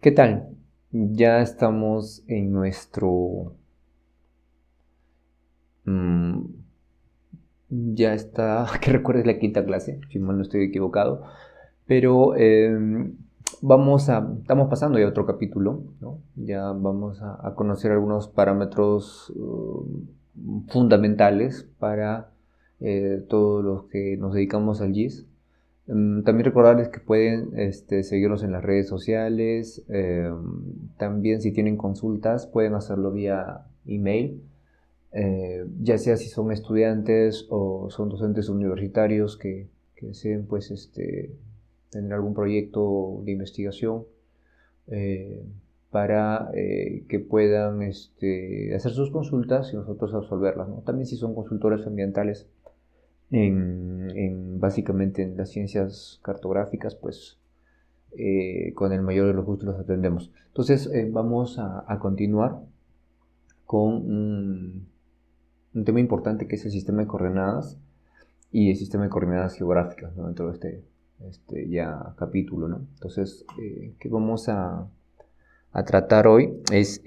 ¿Qué tal? Ya estamos en nuestro... ya está, que recuerdes la quinta clase, si mal no estoy equivocado, pero estamos pasando ya a otro capítulo, ¿no? Ya vamos a conocer algunos parámetros fundamentales para todos los que nos dedicamos al GIS. También recordarles que pueden seguirnos en las redes sociales. También si tienen consultas pueden hacerlo vía email, ya sea si son estudiantes o son docentes universitarios que deseen pues, tener algún proyecto de investigación, eh, para que puedan hacer sus consultas y nosotros absolverlas, ¿no? También si son consultores ambientales básicamente en las ciencias cartográficas, pues con el mayor de los gustos los atendemos. Entonces vamos a continuar con un tema importante que es el sistema de coordenadas y el sistema de coordenadas geográficas, ¿no? Dentro de este ya capítulo, ¿no? Entonces, ¿qué vamos a tratar hoy? Es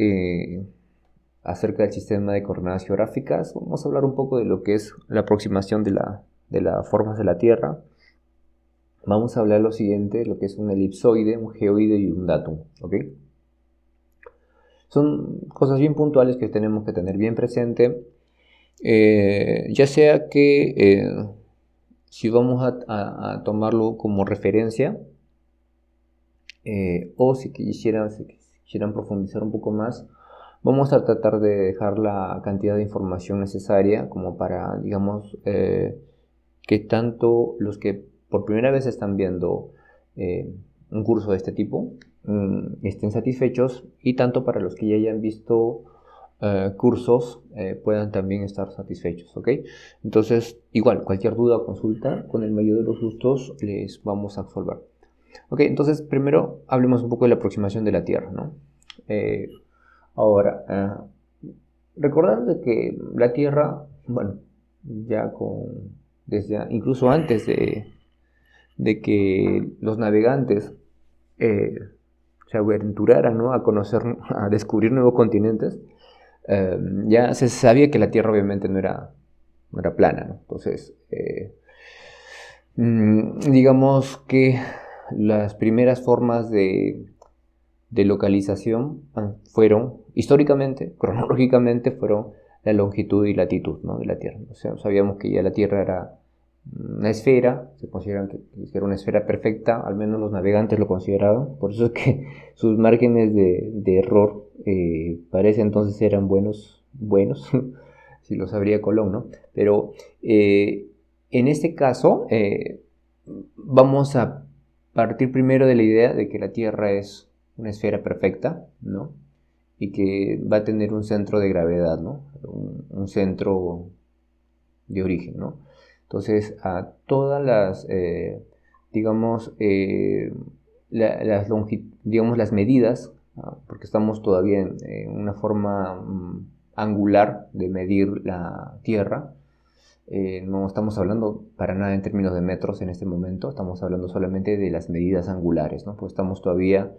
acerca del sistema de coordenadas geográficas. Vamos a hablar un poco de lo que es la aproximación de las formas de la Tierra. Vamos a hablar lo siguiente, lo que es un elipsoide, un geoide y un datum, ¿ok? Son cosas bien puntuales que tenemos que tener bien presente, ya sea que si vamos a tomarlo como referencia, o si quisieran profundizar un poco más, vamos a tratar de dejar la cantidad de información necesaria como para, digamos, que tanto los que por primera vez están viendo un curso de este tipo estén satisfechos, y tanto para los que ya hayan visto cursos puedan también estar satisfechos, ¿ok? Entonces, igual, cualquier duda o consulta, con el mayor de los gustos les vamos a absolver. Ok, entonces primero hablemos un poco de la aproximación de la Tierra, ¿no? Eh, ahora, recordar de que la Tierra, bueno, ya incluso antes de que los navegantes eh, se aventuraran, ¿no? A conocer, a descubrir nuevos continentes, ya se sabía que la Tierra obviamente no era plana, ¿no? Entonces, digamos que las primeras formas de localización fueron, históricamente, cronológicamente, fueron la longitud y latitud, ¿no? De la Tierra. O sea, sabíamos que ya la Tierra era una esfera, se consideran que era una esfera perfecta, al menos los navegantes lo consideraban, por eso es que sus márgenes de error para ese entonces eran buenos, si lo sabría Colón, ¿no? Pero en este caso vamos a partir primero de la idea de que la Tierra es una esfera perfecta, ¿no? Y que va a tener un centro de gravedad, ¿no? Un centro de origen, ¿no? Entonces, a todas las, digamos, digamos, las medidas, ¿no? Porque estamos todavía en una forma angular de medir la Tierra. No estamos hablando para nada en términos de metros en este momento, estamos hablando solamente de las medidas angulares, ¿no? Pues estamos todavía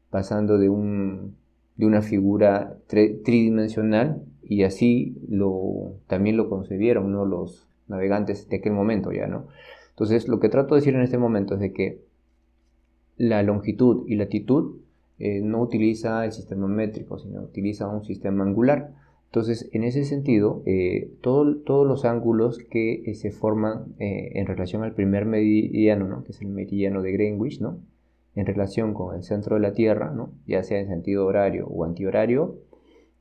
pasando de una figura tridimensional, y así también lo concebieron, ¿no? Los navegantes de aquel momento ya, ¿no? Entonces, lo que trato de decir en este momento es de que la longitud y latitud no utiliza el sistema métrico, sino utiliza un sistema angular. Entonces, en ese sentido, todos los ángulos que se forman en relación al primer meridiano, ¿no? Que es el meridiano de Greenwich, ¿no? En relación con el centro de la Tierra, ¿no? Ya sea en sentido horario o antihorario,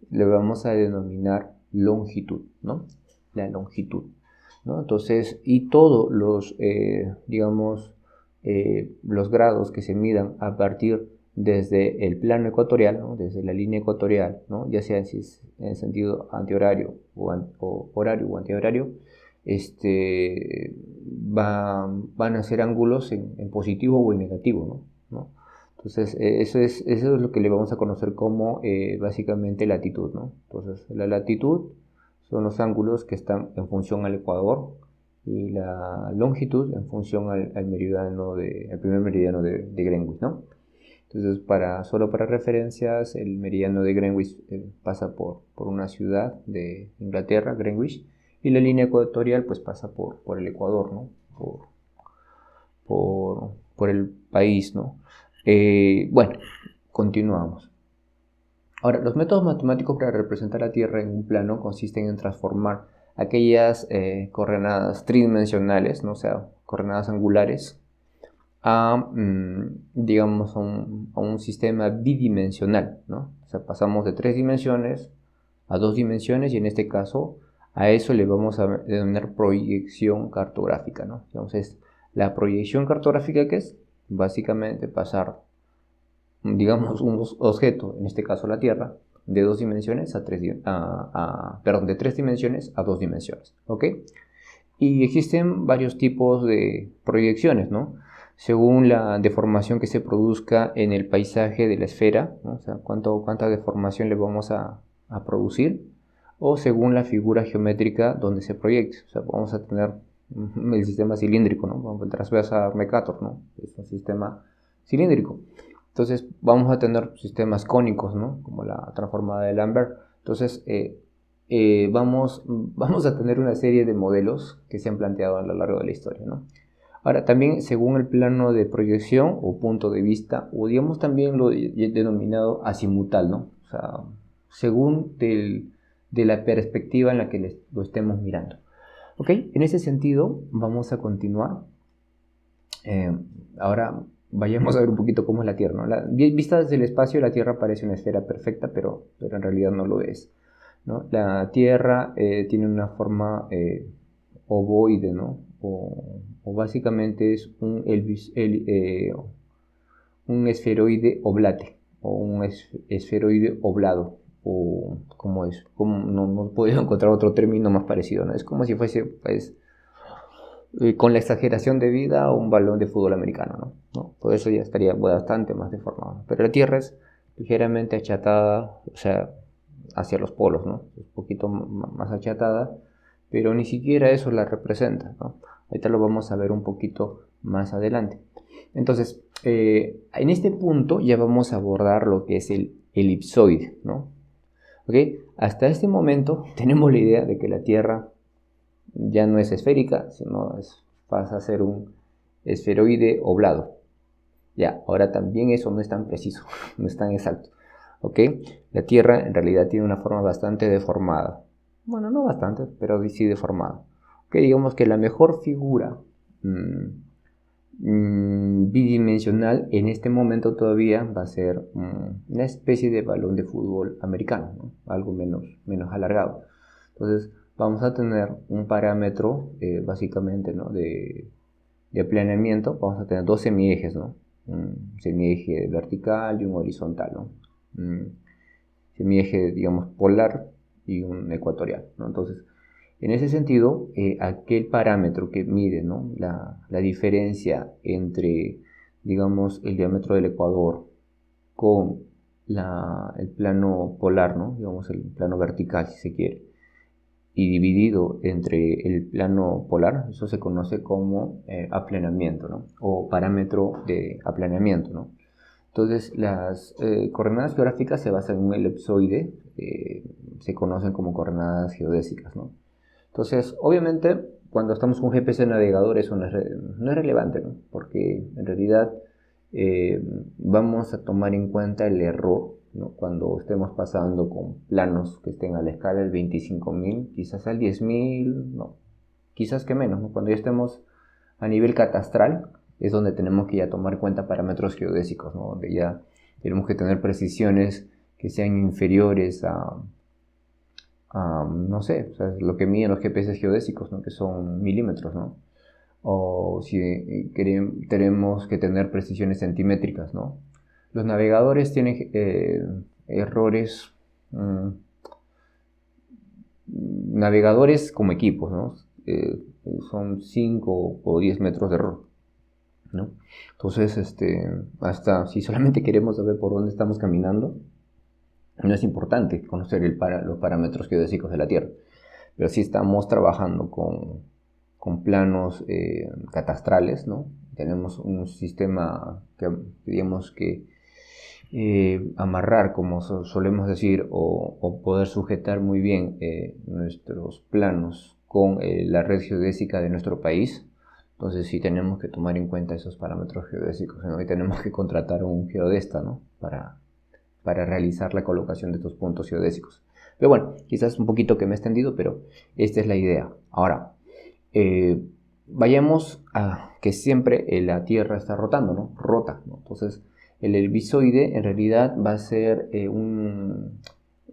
le vamos a denominar longitud, ¿no? La longitud, ¿no? Entonces, y todos los, digamos, los grados que se midan a partir desde el plano ecuatorial, ¿no? Desde la línea ecuatorial, ¿no? Ya sea en sentido antihorario o horario o antihorario, van a ser ángulos en positivo o en negativo, ¿no? Entonces, eso es lo que le vamos a conocer como básicamente latitud, ¿no? Entonces, la latitud son los ángulos que están en función al ecuador y la longitud en función al meridiano al primer meridiano de Greenwich, ¿no? Entonces, solo para referencias, el meridiano de Greenwich pasa por una ciudad de Inglaterra, Greenwich, y la línea ecuatorial pues pasa por el Ecuador, ¿no? Por el país, ¿no? Bueno, continuamos. Ahora, los métodos matemáticos para representar la Tierra en un plano consisten en transformar aquellas coordenadas tridimensionales, ¿no? O sea, coordenadas angulares, digamos, a un sistema bidimensional, ¿no? O sea, pasamos de 3 dimensiones a 2 dimensiones y en este caso a eso le vamos a denominar proyección cartográfica, ¿no? Entonces, la proyección cartográfica, ¿qué es? Básicamente pasar, digamos, un objeto, en este caso la Tierra, de 2 dimensiones de 3 dimensiones a 2 dimensiones, ¿ok? Y existen varios tipos de proyecciones, ¿no? Según la deformación que se produzca en el paisaje de la esfera, ¿no? O sea, cuánta deformación le vamos a producir, o según la figura geométrica donde se proyecte. O sea, vamos a tener el sistema cilíndrico, ¿no? Vamos a transversal Mercator, ¿no? Es un sistema cilíndrico. Entonces vamos a tener sistemas cónicos, ¿no? Como la transformada de Lambert. Entonces vamos a tener una serie de modelos que se han planteado a lo largo de la historia, ¿no? Ahora, también según el plano de proyección o punto de vista, o digamos también lo denominado azimutal, ¿no? O sea, según de la perspectiva en la que lo estemos mirando. ¿Ok? En ese sentido, vamos a continuar. Ahora vayamos a ver un poquito cómo es la Tierra, ¿no? Vista desde el espacio, la Tierra parece una esfera perfecta, pero en realidad no lo es, ¿no? La Tierra tiene una forma ovoide, ¿no? O básicamente es un esferoide oblate o un esferoide oblado, o como es, no puedo encontrar otro término más parecido, ¿no? Es como si fuese, pues, con la exageración de vida, un balón de fútbol americano, ¿no? Por eso ya estaría bastante más deformado. Pero la Tierra es ligeramente achatada, o sea, hacia los polos, ¿no? Es un poquito más achatada, pero ni siquiera eso la representa, ¿no? Ahorita lo vamos a ver un poquito más adelante. Entonces, en este punto ya vamos a abordar lo que es el elipsoide, ¿no? ¿Ok? Hasta este momento tenemos la idea de que la Tierra ya no es esférica, sino pasa a ser un esferoide oblado. Ya, ahora también eso no es tan preciso, no es tan exacto. ¿Ok? La Tierra en realidad tiene una forma bastante deformada. Bueno, no bastante, pero sí deformada. ¿Ok? Digamos que la mejor figura bidimensional en este momento todavía va a ser una especie de balón de fútbol americano, ¿no? Algo menos alargado. Entonces vamos a tener un parámetro básicamente, ¿no? de aplanamiento. Vamos a tener dos semiejes, ¿no? Un semieje vertical y un horizontal, ¿no? Un semieje, digamos, polar y un ecuatorial, ¿no? Entonces, en ese sentido, aquel parámetro que mide, ¿no? la diferencia entre, digamos, el diámetro del ecuador con el plano polar, ¿no? Digamos, el plano vertical, si se quiere, y dividido entre el plano polar, eso se conoce como aplanamiento, ¿no? O parámetro de aplanamiento, ¿no? Entonces, las coordenadas geográficas se basan en un elipsoide, se conocen como coordenadas geodésicas, ¿no? Entonces, obviamente, cuando estamos con un GPS navegador eso no es relevante, ¿no? Porque en realidad vamos a tomar en cuenta el error, ¿no? Cuando estemos pasando con planos que estén a la escala del 25.000, quizás al 10.000, no, quizás que menos, ¿no? Cuando ya estemos a nivel catastral es donde tenemos que ya tomar en cuenta parámetros geodésicos, ¿no? Donde ya tenemos que tener precisiones que sean inferiores no sé, o sea, lo que miden los GPS geodésicos, ¿no? Que son milímetros, ¿no? O si tenemos que tener precisiones centimétricas, ¿no? Los navegadores tienen errores, navegadores como equipos, ¿no? Son 5 o 10 metros de error. ¿no? Entonces, hasta si solamente queremos saber por dónde estamos caminando, no es importante conocer los parámetros geodésicos de la Tierra. Pero sí estamos trabajando con planos catastrales, ¿no? Tenemos un sistema que digamos que amarrar, como solemos decir, o poder sujetar muy bien nuestros planos con la red geodésica de nuestro país. Entonces sí tenemos que tomar en cuenta esos parámetros geodésicos, ¿no? Y tenemos que contratar un geodesta, ¿no? Para realizar la colocación de estos puntos geodésicos. Pero bueno, quizás un poquito que me he extendido, pero esta es la idea. Ahora, vayamos a que siempre la Tierra está rotando, ¿no? Rota, ¿no? Entonces, el elipsoide en realidad va a ser un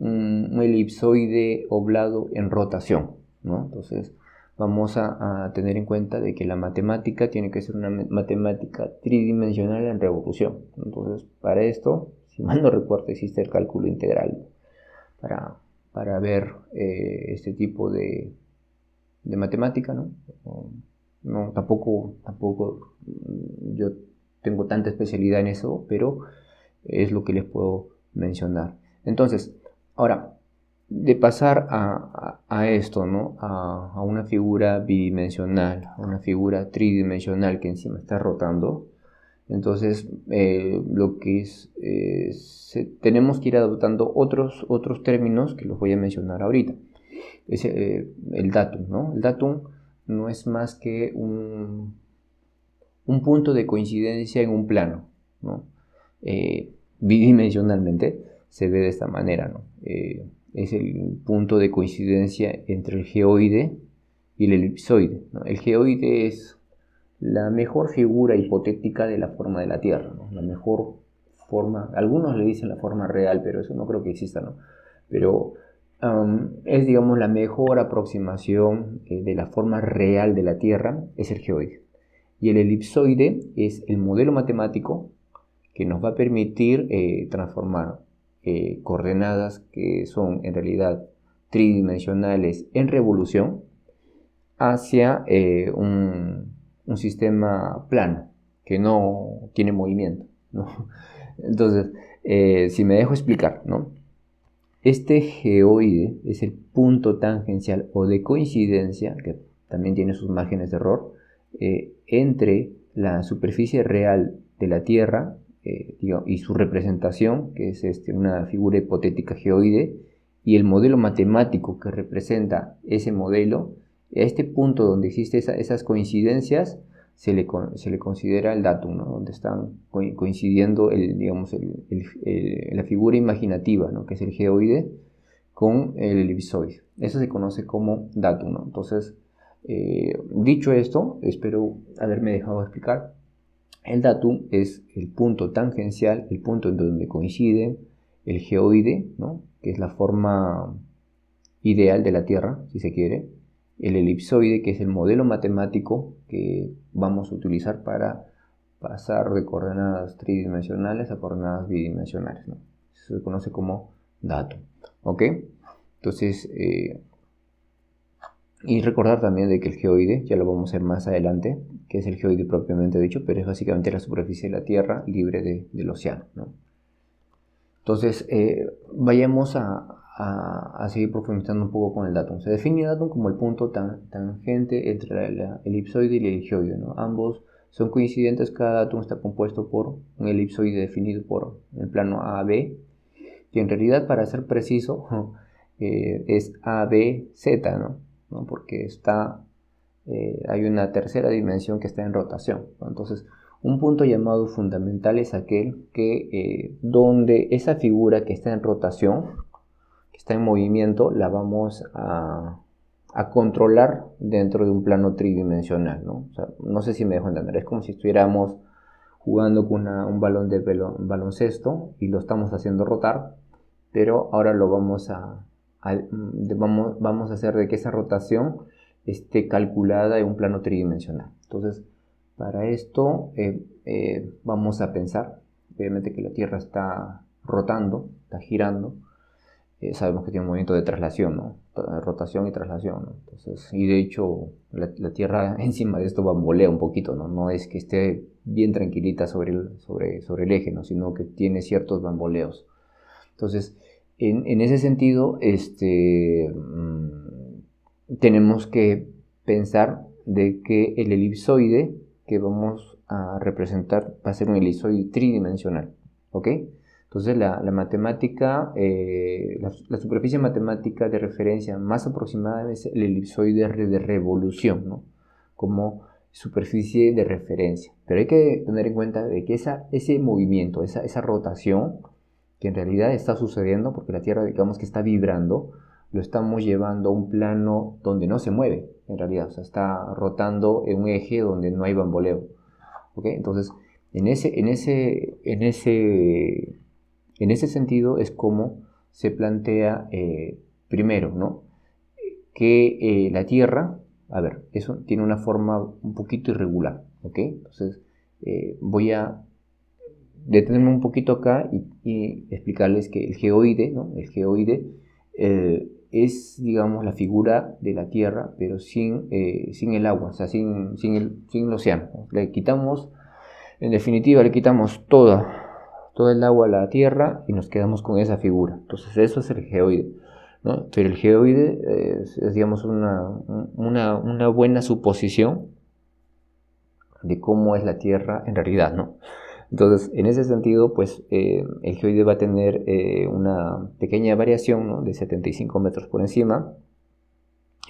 elipsoide oblado en rotación, ¿no? Entonces, vamos a tener en cuenta de que la matemática tiene que ser una matemática tridimensional en revolución. Entonces, para esto, si mal no recuerdo, existe el cálculo integral para ver este tipo de matemática, ¿no? No, tampoco yo tengo tanta especialidad en eso, pero es lo que les puedo mencionar. Entonces, ahora, de pasar a esto, ¿no? A una figura bidimensional, a una figura tridimensional que encima está rotando, entonces lo que tenemos que ir adoptando otros términos que los voy a mencionar ahorita. Es el datum, ¿no? El datum no es más que un punto de coincidencia en un plano, ¿no? Bidimensionalmente se ve de esta manera, ¿no? Es el punto de coincidencia entre el geoide y el elipsoide, ¿no? El geoide es la mejor figura hipotética de la forma de la Tierra, ¿no? La mejor forma, algunos le dicen la forma real, pero eso no creo que exista, ¿no? Pero es, digamos, la mejor aproximación de la forma real de la Tierra, es el geoide. Y el elipsoide es el modelo matemático que nos va a permitir transformar coordenadas que son en realidad tridimensionales en revolución hacia un sistema plano que no tiene movimiento, ¿no? Entonces, si me dejo explicar, ¿no? Este geoide es el punto tangencial o de coincidencia, que también tiene sus márgenes de error, entre la superficie real de la Tierra y su representación, que es una figura hipotética geoide, y el modelo matemático que representa ese modelo. A este punto donde existen esas coincidencias se le considera el datum, ¿no? Donde están coincidiendo la figura imaginativa, ¿no? Que es el geoide con el elipsoide. Eso se conoce como datum, ¿no? Entonces, dicho esto, espero haberme dejado explicar. El datum es el punto tangencial, el punto en donde coinciden el geoide, ¿no? Que es la forma ideal de la Tierra, si se quiere, el elipsoide, que es el modelo matemático que vamos a utilizar para pasar de coordenadas tridimensionales a coordenadas bidimensionales, ¿no? Eso se conoce como datum, ¿ok? Entonces, y recordar también de que el geoide, ya lo vamos a ver más adelante, que es el geoide propiamente dicho, pero es básicamente la superficie de la Tierra libre del océano, ¿no? Entonces, vayamos a seguir profundizando un poco con el datum. Se define el datum como el punto tangente entre la elipsoide y el geoide, ¿no? Ambos son coincidentes, cada datum está compuesto por un elipsoide definido por el plano AB, que en realidad, para ser preciso, es ABZ, ¿no? Porque hay una tercera dimensión que está en rotación, ¿no? Entonces, un punto llamado fundamental es aquel que donde esa figura que está en rotación, que está en movimiento, la vamos a controlar dentro de un plano tridimensional, ¿no? O sea, no sé si me dejo entender, es como si estuviéramos jugando con un balón de baloncesto y lo estamos haciendo rotar, pero ahora lo vamos a hacer de que esa rotación esté calculada en un plano tridimensional. Entonces, para esto vamos a pensar, obviamente, que la Tierra está rotando, está girando, sabemos que tiene un movimiento de traslación, ¿no? Rotación y traslación, ¿no? Entonces, y de hecho la Tierra encima de esto bambolea un poquito, ¿no? No es que esté bien tranquilita sobre el eje, ¿no? Sino que tiene ciertos bamboleos. Entonces, en ese sentido, tenemos que pensar de que el elipsoide que vamos a representar va a ser un elipsoide tridimensional, ¿ok? Entonces la matemática, la superficie matemática de referencia más aproximada es el elipsoide de revolución, ¿no? Como superficie de referencia. Pero hay que tener en cuenta de que ese movimiento, esa rotación, que en realidad está sucediendo porque la Tierra, digamos que está vibrando, lo estamos llevando a un plano donde no se mueve, en realidad. O sea, está rotando en un eje donde no hay bamboleo. ¿Ok? Entonces, en ese sentido es como se plantea primero, ¿no? Que la Tierra, a ver, eso tiene una forma un poquito irregular, ¿ok? Entonces, voy a detenerme un poquito acá y explicarles que el geoide, ¿no? El geoide es, digamos, la figura de la Tierra, pero sin el agua, o sea, sin el océano, ¿no? Le quitamos, en definitiva, le quitamos todo el agua a la Tierra y nos quedamos con esa figura. Entonces, eso es el geoide, ¿no? Pero el geoide es, digamos, una buena suposición de cómo es la Tierra en realidad, ¿no? Entonces, en ese sentido, pues el geoide va a tener una pequeña variación, ¿no? De 75 metros por encima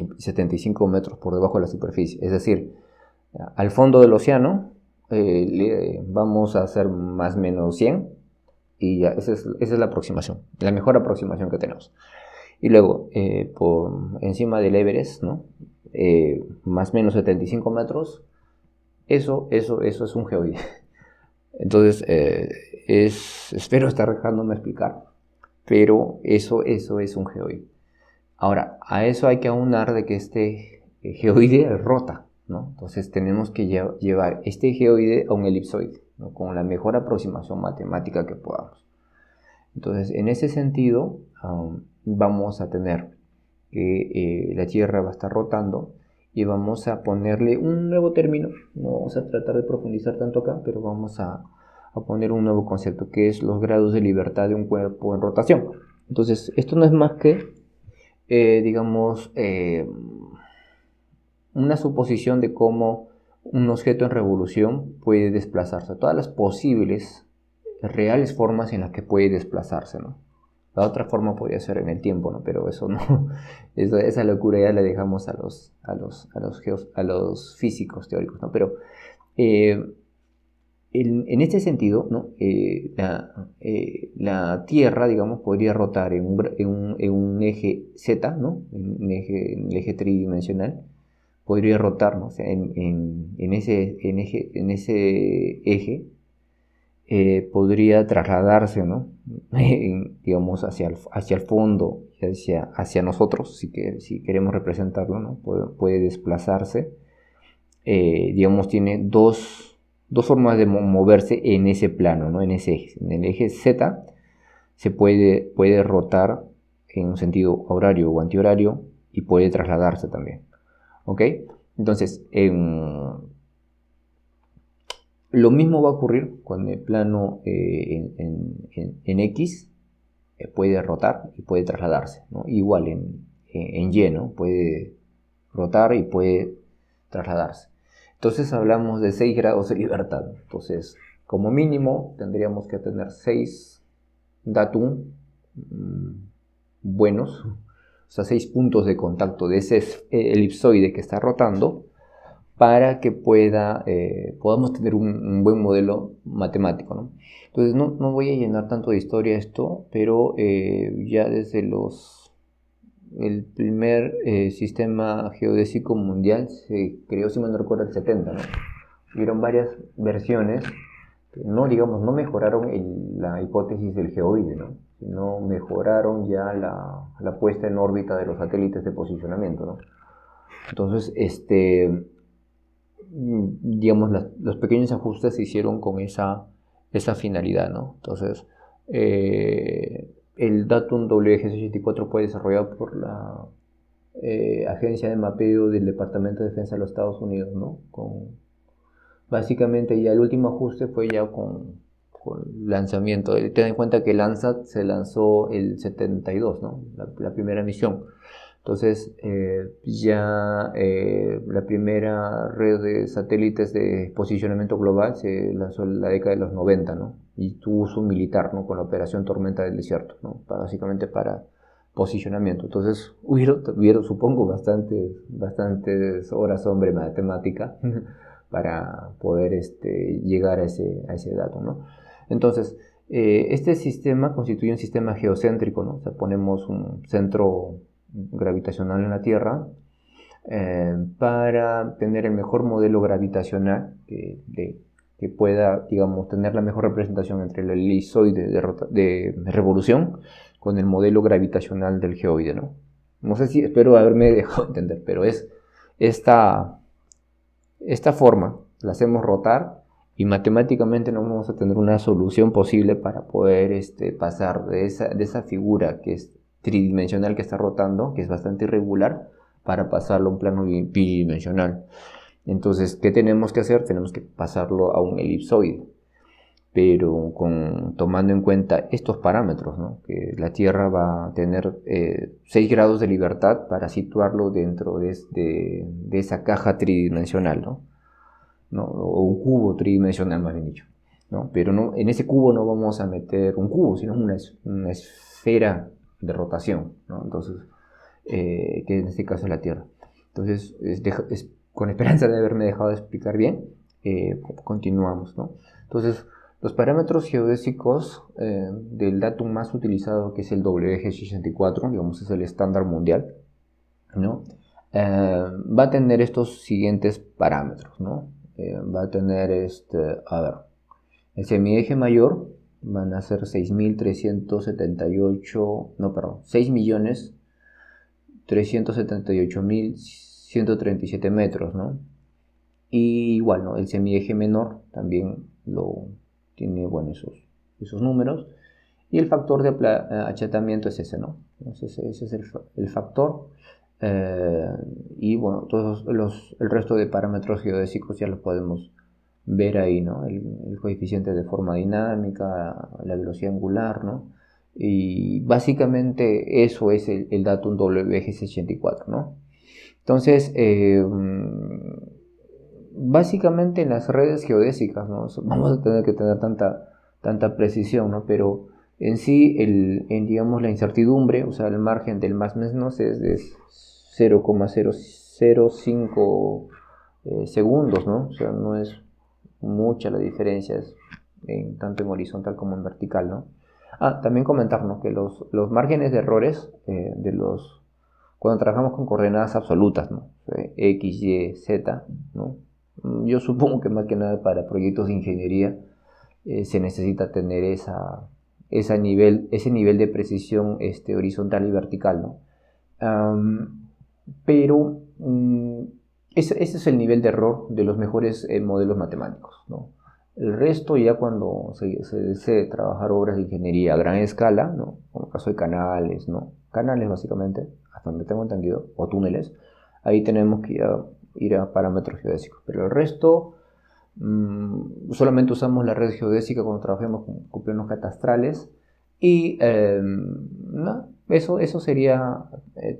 y 75 metros por debajo de la superficie. Es decir, al fondo del océano vamos a hacer más o menos 100 y ya, esa es la aproximación, la mejor aproximación que tenemos. Y luego, por encima del Everest, ¿no? Más o menos 75 metros, eso es un geoide. Entonces, espero estar dejándome explicar, pero eso es un geoide. Ahora, a eso hay que aunar de que este geoide rota, ¿no? Entonces tenemos que llevar este geoide a un elipsoide, ¿no? Con la mejor aproximación matemática que podamos. Entonces, en ese sentido, vamos a tener que la Tierra va a estar rotando y vamos a ponerle un nuevo término. No vamos a tratar de profundizar tanto acá, pero vamos a poner un nuevo concepto que es los grados de libertad de un cuerpo en rotación. Entonces, esto no es más que, digamos, una suposición de cómo un objeto en revolución puede desplazarse. Todas las posibles, reales formas en las que puede desplazarse, ¿no? La otra forma podría ser en el tiempo, ¿no? Pero eso no, esa locura ya la dejamos a los físicos teóricos, ¿no? Pero en este sentido, ¿no? La Tierra, digamos, podría rotar en un eje Z, ¿no? En el eje tridimensional, podría rotar, ¿no? O sea, en ese eje podría trasladarse, ¿no? Digamos, hacia el fondo, hacia nosotros, si queremos representarlo, ¿no? Puede desplazarse. Digamos, tiene dos formas de moverse en ese plano, ¿no? En ese eje. En el eje Z se puede rotar en un sentido horario o antihorario y puede trasladarse también. ¿Ok? Entonces, lo mismo va a ocurrir con el plano en X, puede rotar y puede trasladarse, ¿no? Igual en Y, ¿no? Puede rotar y puede trasladarse. Entonces hablamos de 6 grados de libertad. Entonces, como mínimo, tendríamos que tener 6 datum buenos, o sea, 6 puntos de contacto de ese elipsoide que está rotando, para que podamos tener un buen modelo matemático, ¿no? Entonces no voy a llenar tanto de historia esto, pero ya desde el primer sistema geodésico mundial se creó, si mal no recuerdo, el 70, ¿no? Hubieron varias versiones que no mejoraron la hipótesis del geoide, ¿no? Sino mejoraron ya la puesta en órbita de los satélites de posicionamiento, ¿no? Entonces, digamos, los pequeños ajustes se hicieron con esa finalidad, ¿no? Entonces, el Datum WG64 fue desarrollado por la Agencia de Mapeo del Departamento de Defensa de los Estados Unidos, ¿no? Básicamente ya el último ajuste fue ya con lanzamiento. Ten en cuenta que Landsat se lanzó el 72, ¿no? La primera misión. Entonces ya la primera red de satélites de posicionamiento global se lanzó en la década de los 90, ¿no? Y tuvo uso militar, ¿no? Con la operación Tormenta del Desierto, ¿no? Básicamente para posicionamiento. Entonces hubieron supongo, bastantes horas hombre matemática para poder llegar a ese dato, ¿no? Entonces, este sistema constituye un sistema geocéntrico, ¿no? O sea, ponemos un centro gravitacional en la Tierra para tener el mejor modelo gravitacional que pueda, digamos, tener la mejor representación entre el elipsoide de revolución con el modelo gravitacional del geoide, ¿no? No sé si, espero haberme dejado entender, pero es esta forma, la hacemos rotar y matemáticamente no vamos a tener una solución posible para poder pasar de esa figura que es tridimensional que está rotando, que es bastante irregular, para pasarlo a un plano bidimensional. Entonces, ¿qué tenemos que hacer? Tenemos que pasarlo a un elipsoide, pero tomando en cuenta estos parámetros, ¿no? Que la Tierra va a tener 6 grados de libertad para situarlo dentro de esa caja tridimensional, ¿no? O un cubo tridimensional, más bien dicho, ¿no? Pero no, en ese cubo no vamos a meter un cubo, sino una esfera de rotación, ¿no? Entonces, que en este caso es la Tierra. Entonces, con esperanza de haberme dejado de explicar bien, continuamos, ¿no? Entonces, los parámetros geodésicos del datum más utilizado, que es el WG64, digamos, es el estándar mundial, ¿no? Va a tener estos siguientes parámetros, ¿no? Va a tener el semieje mayor van a ser 6.378.137 metros, ¿no? Y igual, ¿no? El semieje menor también tiene, bueno, esos números. Y el factor de achatamiento es ese, ¿no? Entonces ese es el factor. Y bueno, todos el resto de parámetros geodésicos ya los podemos ver ahí, ¿no? El coeficiente de forma dinámica, la velocidad angular, ¿no? Y básicamente eso es el datum WG64, ¿no? Entonces, básicamente en las redes geodésicas, ¿no? Vamos a tener que tener tanta precisión, ¿no? Pero en sí, digamos, la incertidumbre, o sea, el margen del más menos es de 0,005 segundos, ¿no? O sea, no es mucha la diferencia, tanto en horizontal como en vertical, ¿no? También comentar, ¿no? Que los márgenes de errores cuando trabajamos con coordenadas absolutas, ¿no? X, Y, Z, ¿no? Yo supongo que más que nada para proyectos de ingeniería se necesita tener ese nivel de precisión horizontal y vertical, ¿no? Pero ese es el nivel de error de los mejores modelos matemáticos, ¿no? El resto, ya cuando se desee trabajar obras de ingeniería a gran escala, ¿no? Como el caso de canales, ¿no? Canales básicamente, hasta donde tengo entendido, o túneles, ahí tenemos que ir a parámetros geodésicos. Pero el resto, solamente usamos la red geodésica cuando trabajemos con planos catastrales. Y eso sería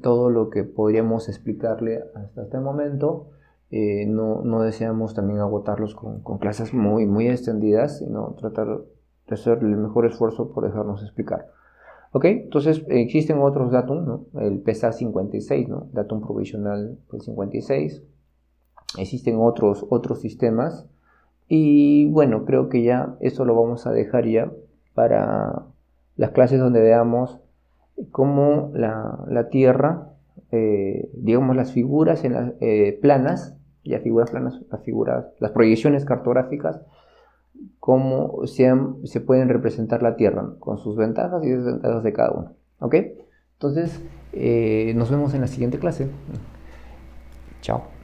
todo lo que podríamos explicarle hasta este momento. No deseamos también agotarlos con clases muy, muy extendidas, sino tratar de hacer el mejor esfuerzo por dejarnos explicar. Ok, entonces existen otros datum, ¿no? El PESA 56, ¿no? Datum provisional del 56. Existen otros sistemas. Y bueno, creo que ya eso lo vamos a dejar ya para las clases donde veamos cómo la Tierra, digamos las figuras planas, ya figuras planas, las proyecciones cartográficas, cómo se pueden representar la Tierra, ¿no? Con sus ventajas y desventajas de cada uno. ¿Ok? Entonces, nos vemos en la siguiente clase. Chao.